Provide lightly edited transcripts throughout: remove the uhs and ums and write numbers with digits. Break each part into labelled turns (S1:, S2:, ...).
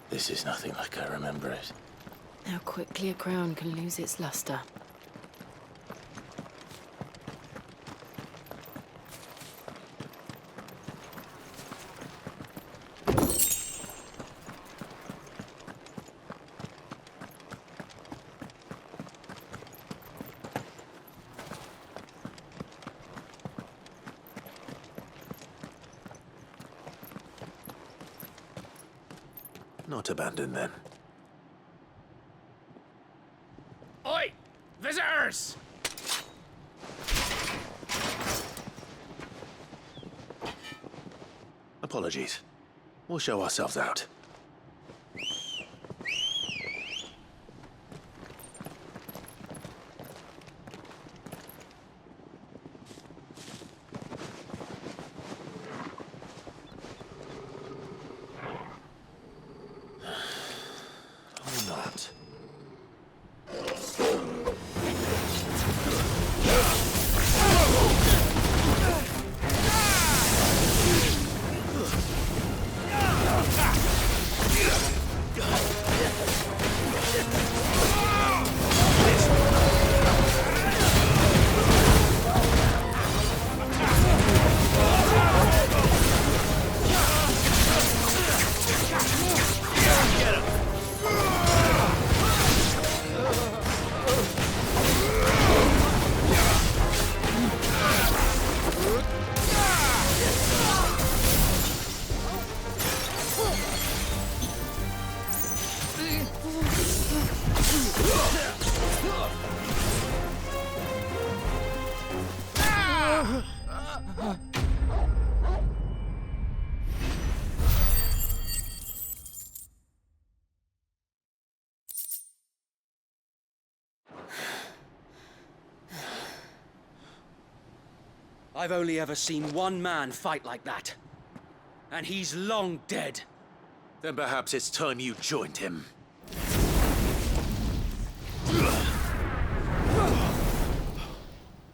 S1: This is nothing like I remember it.
S2: How quickly a crown can lose its luster.
S1: Not abandoned, then.
S3: Oi! Visitors!
S1: Apologies. We'll show ourselves out. Or not.
S4: I've only ever seen one man fight like that. And he's long dead.
S1: Then perhaps it's time you joined him.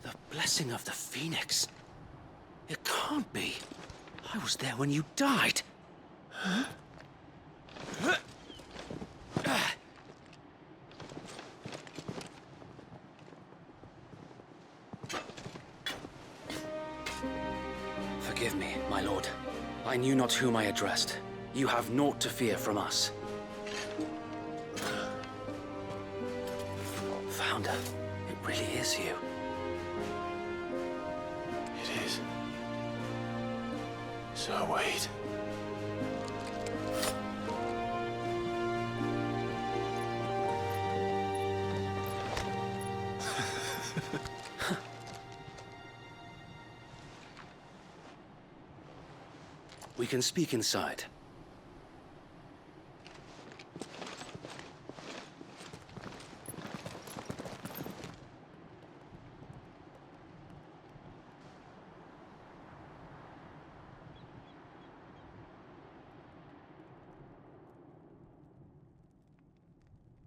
S4: The blessing of the Phoenix. It can't be. I was there when you died. Forgive me, my lord. I knew not whom I addressed. You have naught to fear from us. Founder, it really is you.
S1: It is. So wait.
S4: We can speak inside.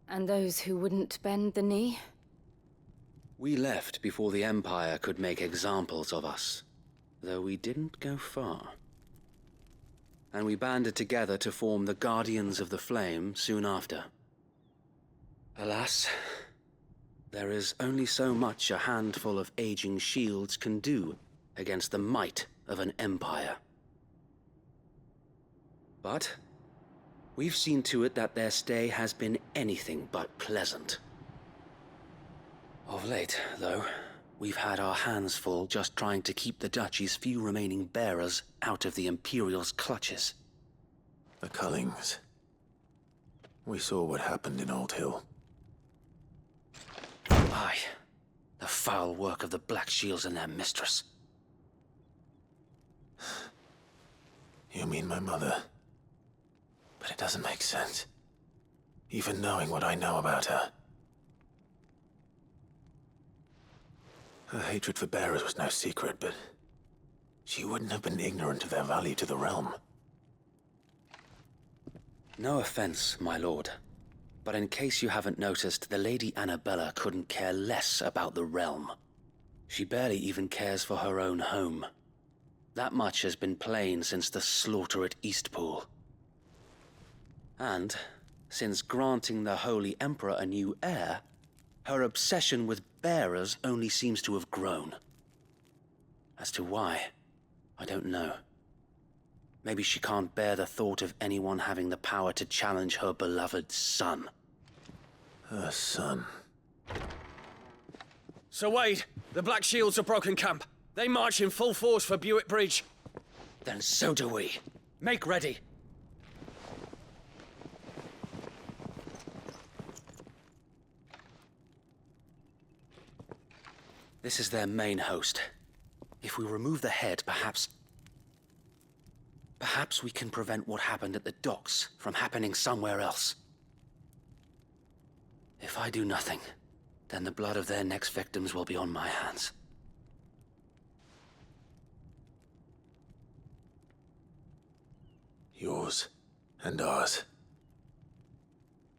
S2: And those who wouldn't bend the knee?
S4: We left before the Empire could make examples of us, though we didn't go far. And we banded together to form the Guardians of the Flame soon after. Alas, there is only so much a handful of aging shields can do against the might of an empire. But we've seen to it that their stay has been anything but pleasant. Of late, though, we've had our hands full just trying to keep the Duchy's few remaining bearers out of the Imperial's clutches.
S1: The Cullings. We saw what happened in Old Hill.
S4: Aye. The foul work of the Black Shields and their mistress.
S1: You mean my mother? But it doesn't make sense. Even knowing what I know about her. Her hatred for bearers was no secret, but she wouldn't have been ignorant of their value to the realm.
S4: No offense, my lord, but in case you haven't noticed, the Lady Annabella couldn't care less about the realm. She barely even cares for her own home. That much has been plain since the slaughter at Eastpool. And, since granting the Holy Emperor a new heir, her obsession with bearers only seems to have grown. As to why, I don't know. Maybe she can't bear the thought of anyone having the power to challenge her beloved son.
S1: Her son.
S3: Sir Wade, the Black Shields have broken camp. They march in full force for Buick Bridge.
S4: Then so do we. Make ready. This is their main host. If we remove the head, perhaps we can prevent what happened at the docks from happening somewhere else. If I do nothing, then the blood of their next victims will be on my hands.
S1: Yours and ours.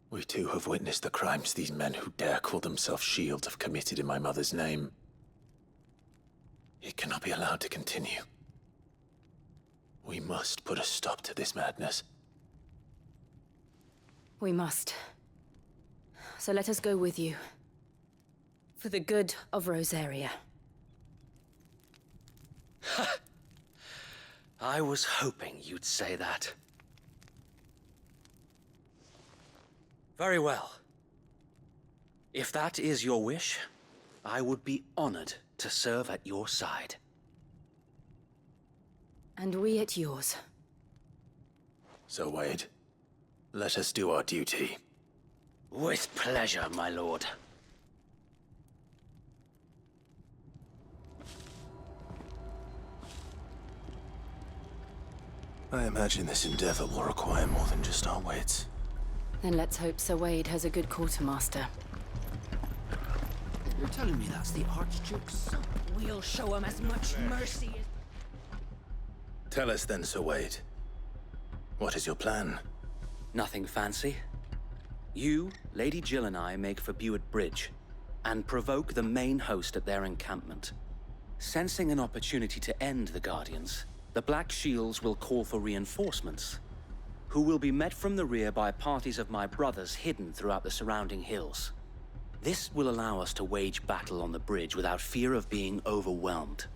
S1: We too have witnessed the crimes these men who dare call themselves shields have committed in my mother's name. It cannot be allowed to continue. We must put a stop to this madness.
S2: We must. So let us go with you. For the good of Rosaria.
S4: I was hoping you'd say that. Very well. If that is your wish, I would be honored to serve at your side.
S2: And we at yours.
S1: So, Wade, let us do our duty.
S4: With pleasure, my lord.
S1: I imagine this endeavor will require more than just our wits.
S2: Then let's hope Sir Wade has a good quartermaster.
S5: You're telling me that's the Archduke's son? We'll show him as much mercy as...
S1: Tell us then, Sir Wade. What is your plan?
S4: Nothing fancy. You, Lady Jill and I make for Buick Bridge, and provoke the main host at their encampment. Sensing an opportunity to end the Guardians, the Black Shields will call for reinforcements, who will be met from the rear by parties of my brothers hidden throughout the surrounding hills. This will allow us to wage battle on the bridge without fear of being overwhelmed.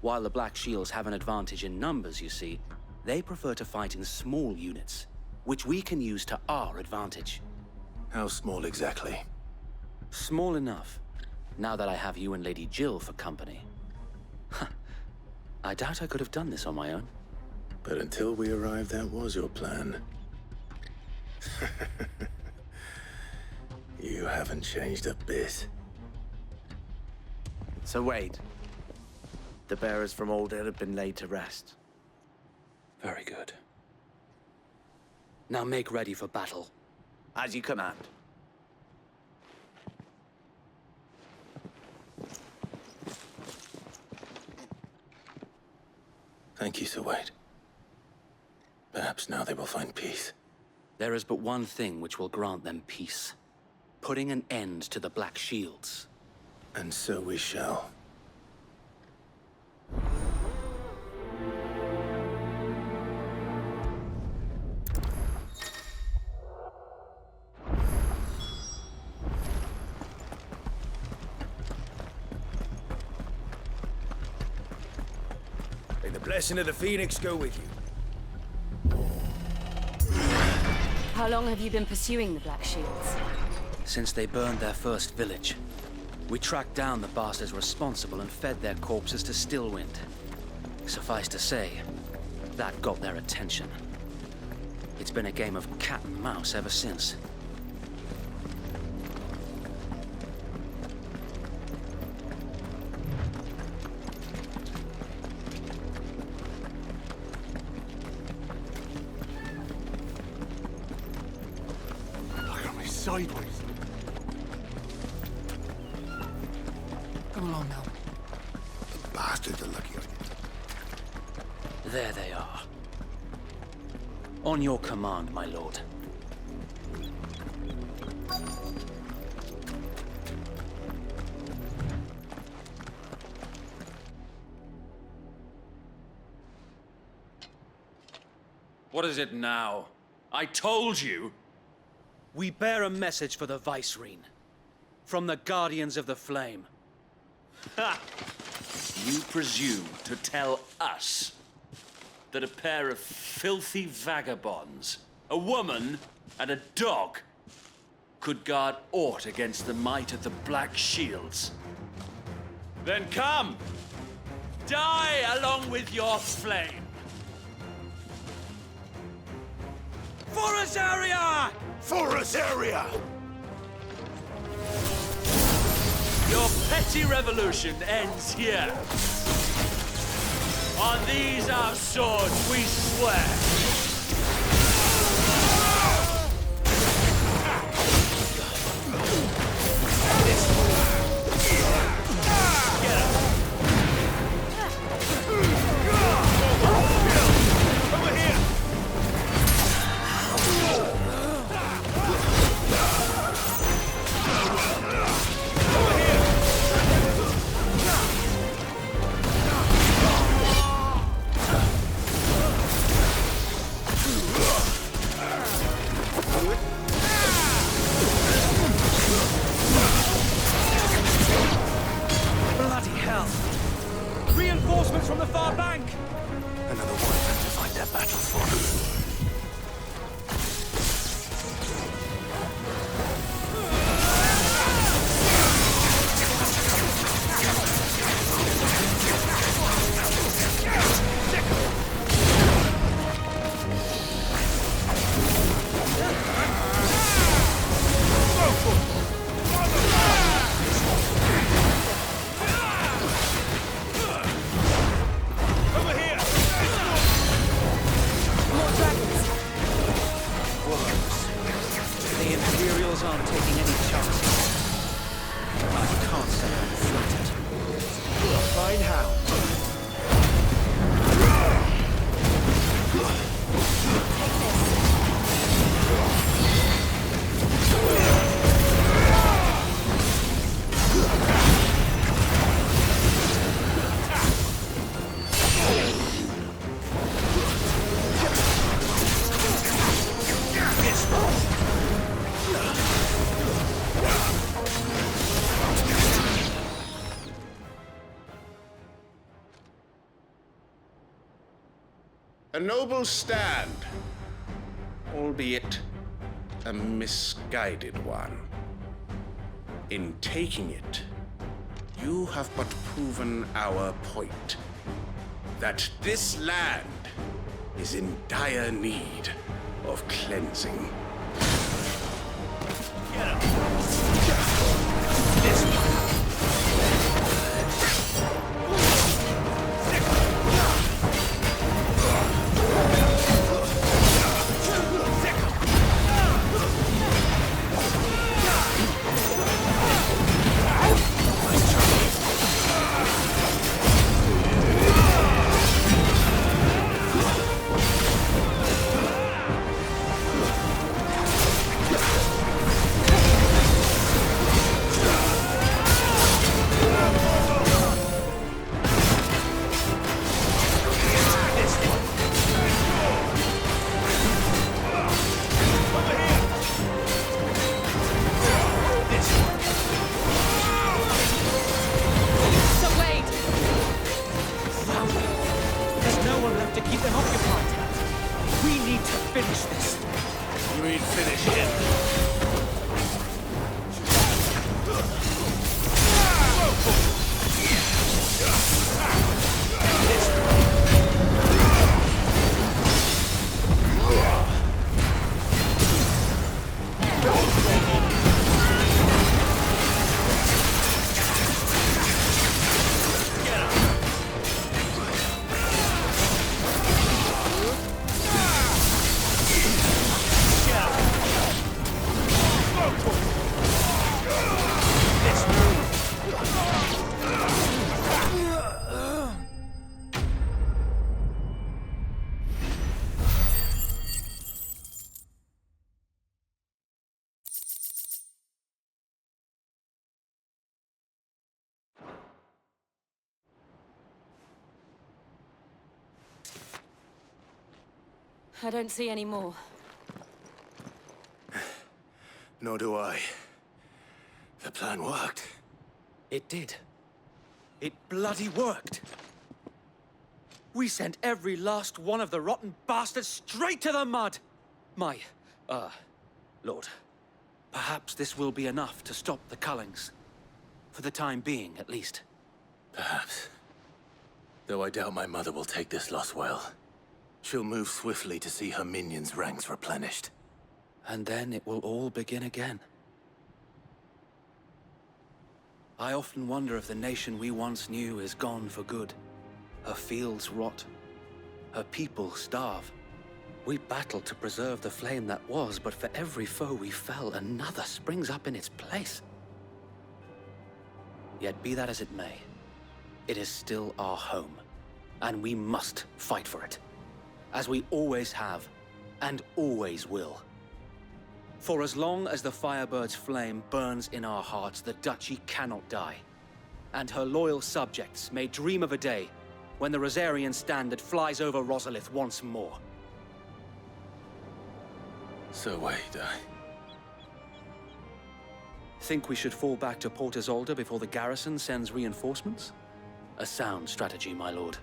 S4: While the Black Shields have an advantage in numbers, you see, they prefer to fight in small units, which we can use to our advantage.
S1: How small exactly?
S4: Small enough, now that I have you and Lady Jill for company. I doubt I could have done this on my own.
S1: But until we arrived, that was your plan. You haven't changed a bit.
S6: So Wade, the bearers from Old Hill have been laid to rest.
S4: Very good. Now make ready for battle.
S6: As you command.
S1: Thank you, Sir Wade. Perhaps now they will find peace.
S4: There is but one thing which will grant them peace. Putting an end to the Black Shields.
S1: And so we shall.
S3: May the blessing of the Phoenix go with you.
S2: How long have you been pursuing the Black Shields?
S4: Since they burned their first village, we tracked down the bastards responsible and fed their corpses to Stillwind. Suffice to say, that got their attention. It's been a game of cat and mouse ever since.
S7: Look at me sideways.
S5: Come along now.
S7: The bastards are lucky I did.
S4: There they are. On your command, my lord.
S3: What is it now?
S8: I told you.
S4: We bear a message for the Vicereine. From the Guardians of the Flame.
S8: Ha! You presume to tell us that a pair of filthy vagabonds, a woman and a dog, could guard aught against the might of the Black Shields? Then come! Die along with your flame! For Azaria!
S7: For Azaria!
S8: Your petty revolution ends here. On these our swords we swear.
S3: Bloody hell! Reinforcements from the far bank!
S7: Another one to fight their battle for.
S3: The Imperials aren't taking any chances. I can't say I'm flattered.
S7: Find how.
S9: A noble stand, albeit a misguided one. In taking it, you have but proven our point, that this land is in dire need of cleansing.
S2: I don't see any more.
S7: Nor do I. The plan worked.
S3: It did. It bloody worked. We sent every last one of the rotten bastards straight to the mud! My, Lord, perhaps this will be enough to stop the Cullings. For the time being, at least.
S1: Perhaps. Though I doubt my mother will take this loss well. She'll move swiftly to see her minions' ranks replenished.
S4: And then it will all begin again. I often wonder if the nation we once knew is gone for good. Her fields rot. Her people starve. We battled to preserve the flame that was, but for every foe we fell, another springs up in its place. Yet be that as it may, it is still our home, and we must fight for it, as we always have, and always will. For as long as the Firebird's flame burns in our hearts, the Duchy cannot die, and her loyal subjects may dream of a day when the Rosarian standard flies over Rosalith once more.
S1: So wait,
S4: Think we should fall back to Port Isolde before the garrison sends reinforcements? A sound strategy, my lord.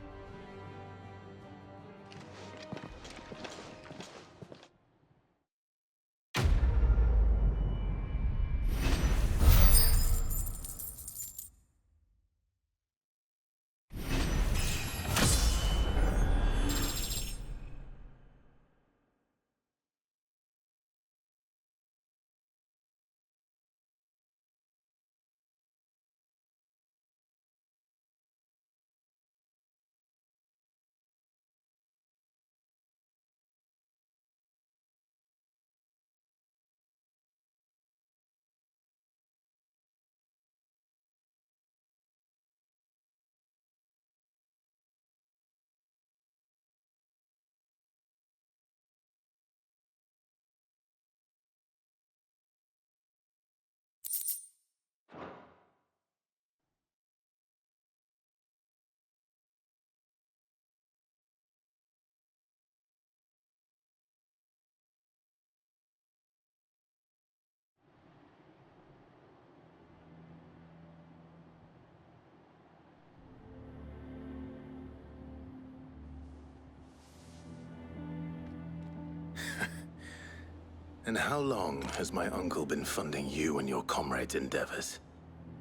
S1: And how long has my uncle been funding you and your comrades' endeavors?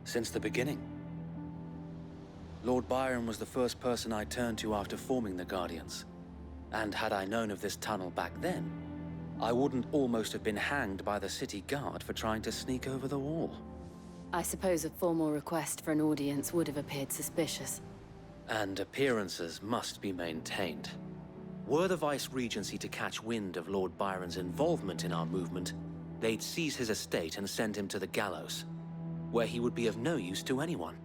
S4: Since the beginning. Lord Byron was the first person I turned to after forming the Guardians. And had I known of this tunnel back then, I wouldn't almost have been hanged by the city guard for trying to sneak over the wall.
S2: I suppose a formal request for an audience would have appeared suspicious.
S4: And appearances must be maintained. Were the Vice-Regency to catch wind of Lord Byron's involvement in our movement, they'd seize his estate and send him to the gallows, where he would be of no use to anyone.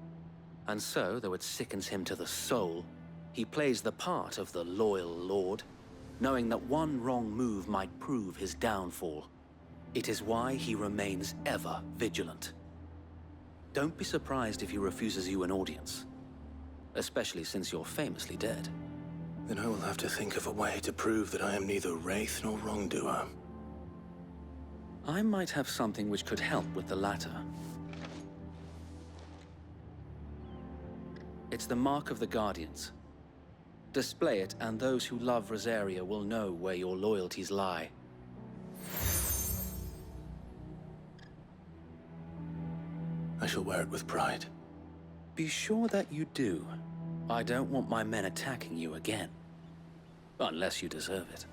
S4: And so, though it sickens him to the soul, he plays the part of the loyal lord, knowing that one wrong move might prove his downfall. It is why he remains ever vigilant. Don't be surprised if he refuses you an audience, especially since you're famously dead.
S1: Then I will have to think of a way to prove that I am neither wraith nor wrongdoer.
S4: I might have something which could help with the latter. It's the mark of the Guardians. Display it, and those who love Rosaria will know where your loyalties lie.
S1: I shall wear it with pride.
S4: Be sure that you do. I don't want my men attacking you again. Unless you deserve it.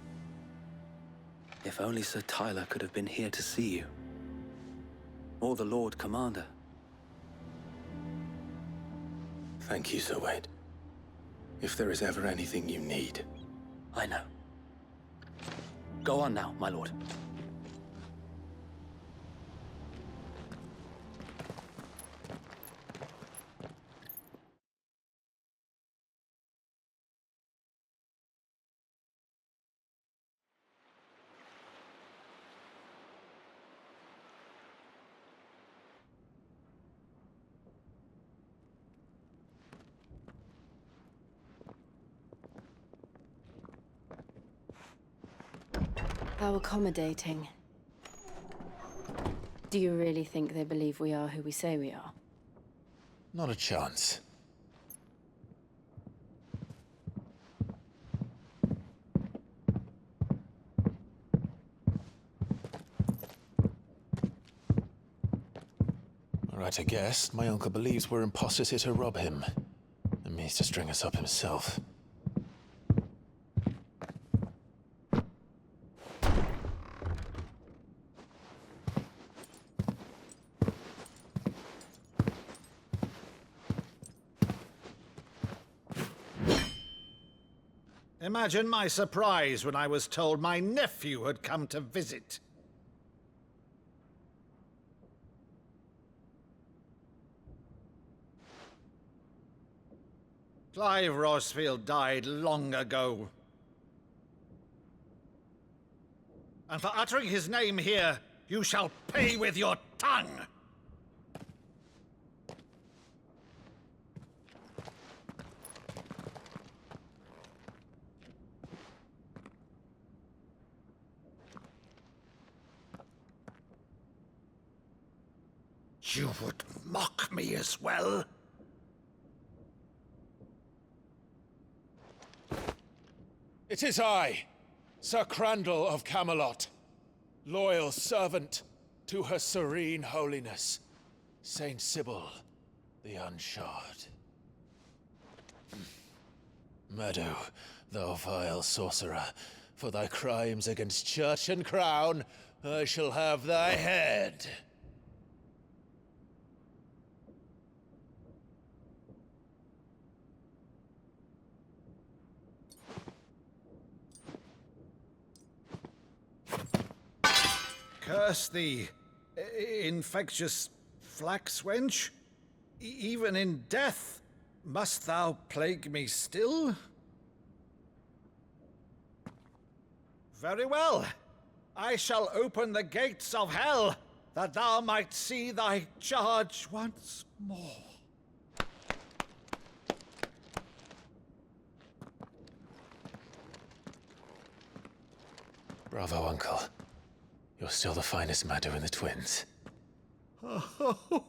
S4: If only Sir Tyler could have been here to see you. Or the Lord Commander.
S1: Thank you, Sir Wade. If there is ever anything you need.
S4: I know. Go on now, my lord.
S2: How accommodating. Do you really think they believe we are who we say we are?
S1: Not a chance. Right, I guess. My uncle believes we're imposters here to rob him. And means to string us up himself.
S10: Imagine my surprise when I was told my nephew had come to visit. Clive Rosfield died long ago. And for uttering his name here, you shall pay with your tongue! You would mock me as well?
S1: It is I, Sir Crandall of Camelot, loyal servant to her serene holiness, Saint Sybil the Unshod. Meadow, thou vile sorcerer, for thy crimes against church and crown, I shall have thy head.
S10: Curse thee, infectious flax wench. Even in death, must thou plague me still? Very well. I shall open the gates of hell, that thou might see thy charge once more.
S1: Bravo, Uncle. You're still the finest Meadow in the twins.
S10: Oh,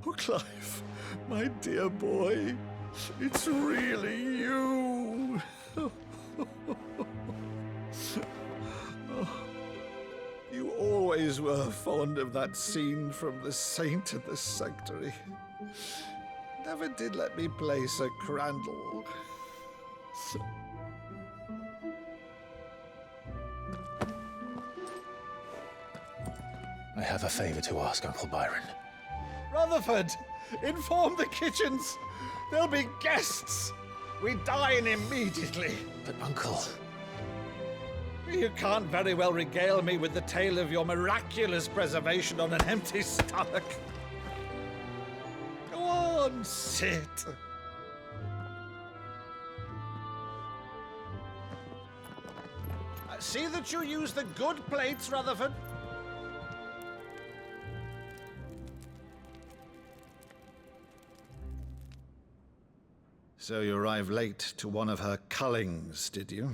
S10: Clive, my dear boy, it's really you. You always were fond of that scene from The Saint and the Sanctuary. Never did let me play Sir Crandall.
S1: I have a favor to ask, Uncle Byron.
S10: Rutherford, inform the kitchens. There'll be guests. We dine immediately.
S1: But, Uncle...
S10: You can't very well regale me with the tale of your miraculous preservation on an empty stomach. Go on, sit. See that you use the good plates, Rutherford. So you arrived late to one of her cullings, did you?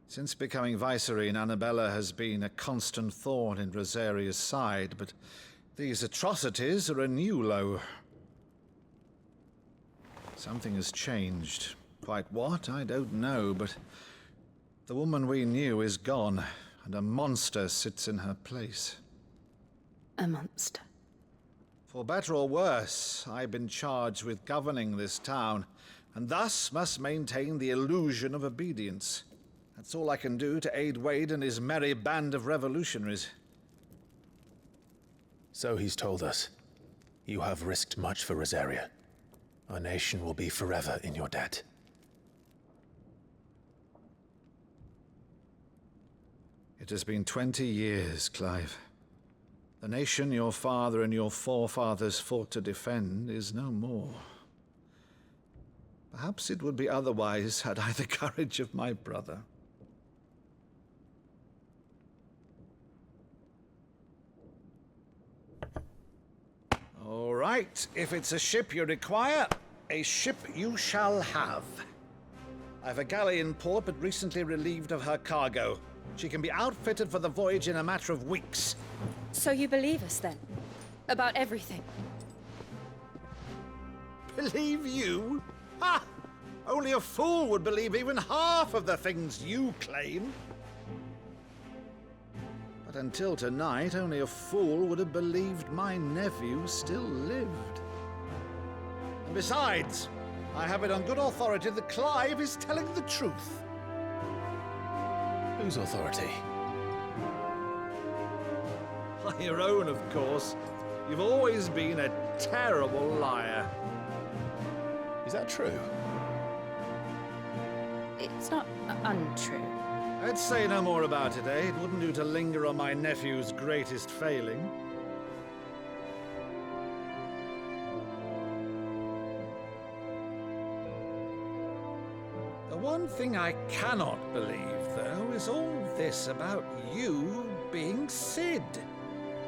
S10: Since becoming Vicereine, Annabella has been a constant thorn in Rosaria's side, but these atrocities are a new low. Something has changed. Quite what, I don't know, but the woman we knew is gone, and a monster sits in her place.
S2: A monster.
S10: For better or worse, I've been charged with governing this town, and thus must maintain the illusion of obedience. That's all I can do to aid Wade and his merry band of revolutionaries.
S1: So he's told us. You have risked much for Rosaria. Our nation will be forever in your debt.
S10: It has been 20 years, Clive. The nation your father and your forefathers fought to defend is no more. Perhaps it would be otherwise had I the courage of my brother. All right, if it's a ship you require, a ship you shall have. I've a galley in port, but recently relieved of her cargo. She can be outfitted for the voyage in a matter of weeks.
S2: So you believe us then? About everything?
S10: Believe you? Ha! Only a fool would believe even half of the things you claim. But until tonight, only a fool would have believed my nephew still lived. And besides, I have it on good authority that Clive is telling the truth.
S1: Whose authority?
S10: Your own, of course. You've always been a terrible liar.
S1: Is that true?
S2: It's not untrue.
S10: I'd say no more about it, eh? It wouldn't do to linger on my nephew's greatest failing. The one thing I cannot believe, though, is all this about you being Sid.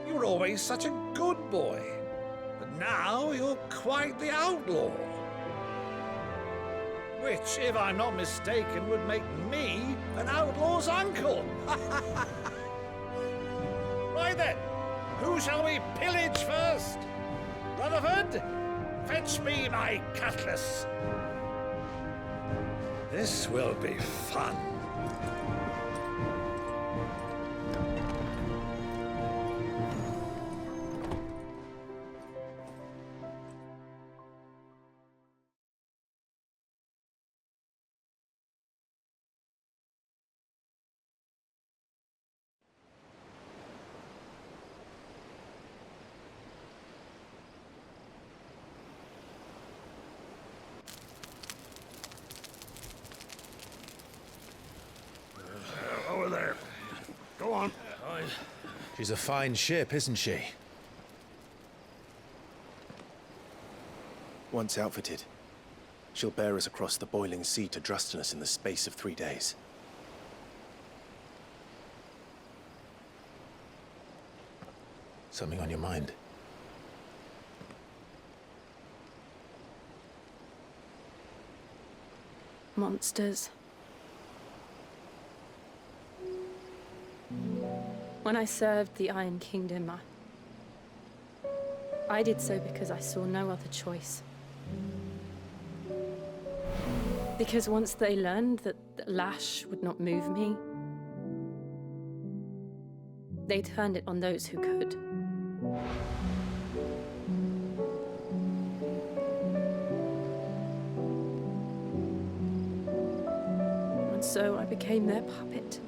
S10: You were always such a good boy, but now you're quite the outlaw. Which, if I'm not mistaken, would make me an outlaw's uncle. Right then, who shall we pillage first? Rutherford, fetch me my cutlass. This will be fun.
S7: Over there. Go on.
S1: She's a fine ship, isn't she?
S11: Once outfitted, she'll bear us across the boiling sea to Drustinus in the space of 3 days.
S1: Something on your mind?
S2: Monsters. When I served the Iron Kingdom, I did so because I saw no other choice. Because once they learned that the lash would not move me, they turned it on those who could. And so I became their puppet.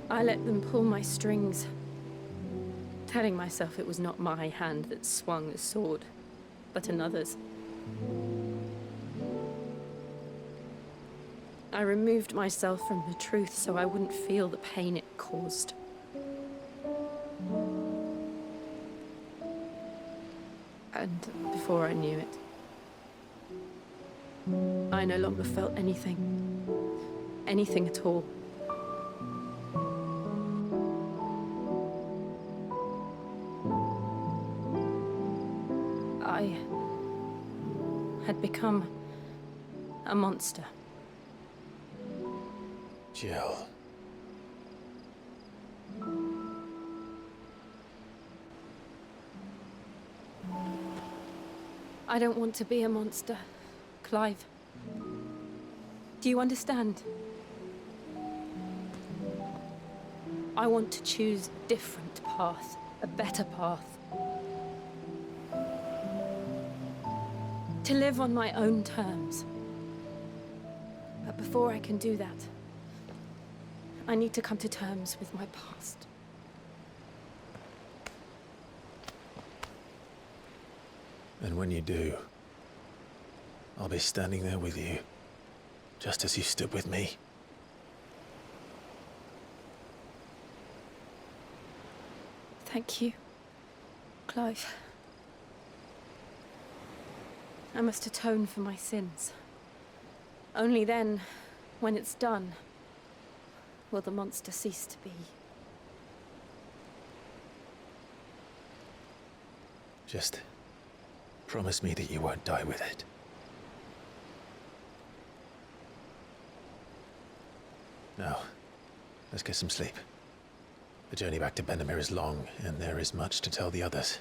S2: I let them pull my strings, telling myself it was not my hand that swung the sword, but another's. I removed myself from the truth so I wouldn't feel the pain it caused. And before I knew it, I no longer felt anything. Anything at all. I had become a monster.
S1: Jill.
S2: I don't want to be a monster, Clive. Do you understand? I want to choose a different path, a better path. To live on my own terms. But before I can do that, I need to come to terms with my past.
S1: And when you do, I'll be standing there with you, just as you stood with me.
S2: Thank you, Clive. I must atone for my sins. Only then, when it's done, will the monster cease to be.
S1: Just promise me that you won't die with it. Now, let's get some sleep. The journey back to Benamir is long, and there is much to tell the others.